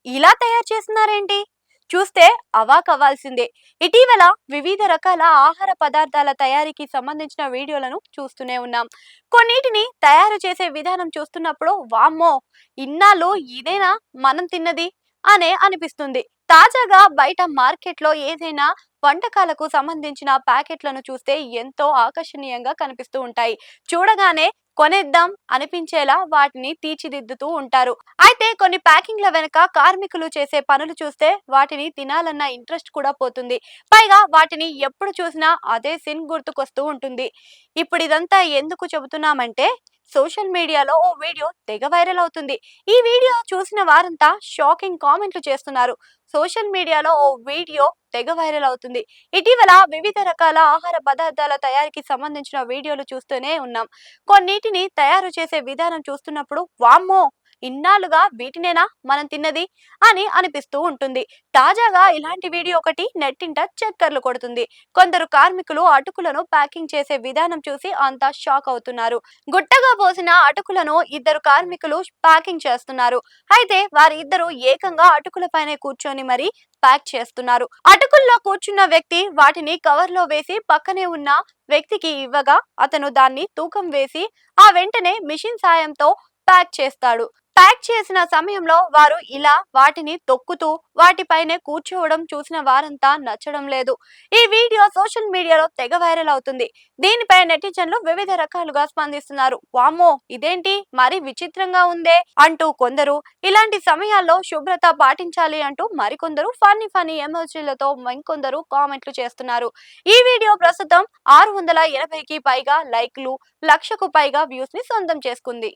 ఇలా తయారు చేస్తున్నారేంటి? చూస్తే అవాకవ్వాల్సిందే. ఇటీవల వివిధ రకాల ఆహార పదార్థాల తయారీకి సంబంధించిన వీడియోలను చూస్తూనే ఉన్నాం. కొన్నిటిని తయారు చేసే విధానం చూస్తున్నప్పుడు వామ్మో! ఇన్నాళ్ళు ఇదేనా మనం తిన్నది అనే అనిపిస్తుంది. తాజాగా బయట మార్కెట్‌లో ఏదైనా వంటకాలకు సంబంధించిన ప్యాకెట్‌లను చూస్తే ఎంతో ఆకర్షణీయంగా కనిపిస్తూ ఉంటాయి. చూడగానే కొనేద్దాం అనిపించేలా వాటిని తీర్చిదిద్దుతూ ఉంటారు. అయితే కొన్ని ప్యాకింగ్‌ల వెనక కార్మికులు చేసే పనులు చూస్తే వాటిని తినాలన్న ఇంట్రెస్ట్ కూడా పోతుంది. పైగా వాటిని ఎప్పుడు చూసినా అదే సీన్ గుర్తుకొస్తూ ఉంటుంది. ఇప్పుడిదంతా ఎందుకు చెబుతున్నామంటే సోషల్ మీడియాలో ఓ వీడియో తెగ వైరల్ అవుతుంది. ఈ వీడియో చూసిన వారంతా షాకింగ్ కామెంట్లు చేస్తున్నారు. సోషల్ మీడియాలో ఓ వీడియో తెగ వైరల్ అవుతుంది. ఇటీవల వివిధ రకాల ఆహార పదార్థాల తయారీకి సంబంధించిన వీడియోలు చూస్తూనే ఉన్నాం. కొన్నిటిని తయారు చేసే విధానం చూస్తున్నప్పుడు వామ్మో! ఇన్నాళ్ళుగా వీటినేనా మనం తిన్నది అని అనిపిస్తూ ఉంటుంది. తాజాగా ఇలాంటి వీడియో ఒకటి నెట్టింట చక్కర్లు కొడుతుంది. కొందరు కార్మికులు అటుకులను ప్యాకింగ్ చేసే విధానం చూసి అంతా షాక్ అవుతున్నారు. గుట్టగా పోసిన అటుకులను ఇద్దరు కార్మికులు ప్యాకింగ్ చేస్తున్నారు. అయితే వారిద్దరూ ఏకంగా అటుకులపైనే కూర్చొని మరి ప్యాక్ చేస్తున్నారు. అటుకుల్లో కూర్చున్న వ్యక్తి వాటిని కవర్లో వేసి పక్కనే ఉన్న వ్యక్తికి ఇవ్వగా అతను దాన్ని తూకం వేసి ఆ వెంటనే మిషన్ సాయంతో ప్యాక్ చేస్తాడు. ప్యాక్ చేసిన సమయంలో వారు ఇలా వాటిని తొక్కుతూ వాటిపైనే కూర్చోవడం చూసిన వారంతా నచ్చడం లేదు. ఈ వీడియో సోషల్ మీడియాలో తెగ వైరల్ అవుతుంది. దీనిపై నెటిజన్లు వివిధ రకాలుగా స్పందిస్తున్నారు. వామ్మో! ఇదేంటి మరి విచిత్రంగా ఉందే అంటూ కొందరు, ఇలాంటి సమయాల్లో శుభ్రత పాటించాలి అంటూ మరికొందరు ఫన్నీ ఫన్నీ ఎమోజీలతో ఇంకొందరు కామెంట్లు చేస్తున్నారు. ఈ వీడియో ప్రస్తుతం 680కి పైగా లైక్లు, 1,00,000కు పైగా వ్యూస్ ని సొంతం చేసుకుంది.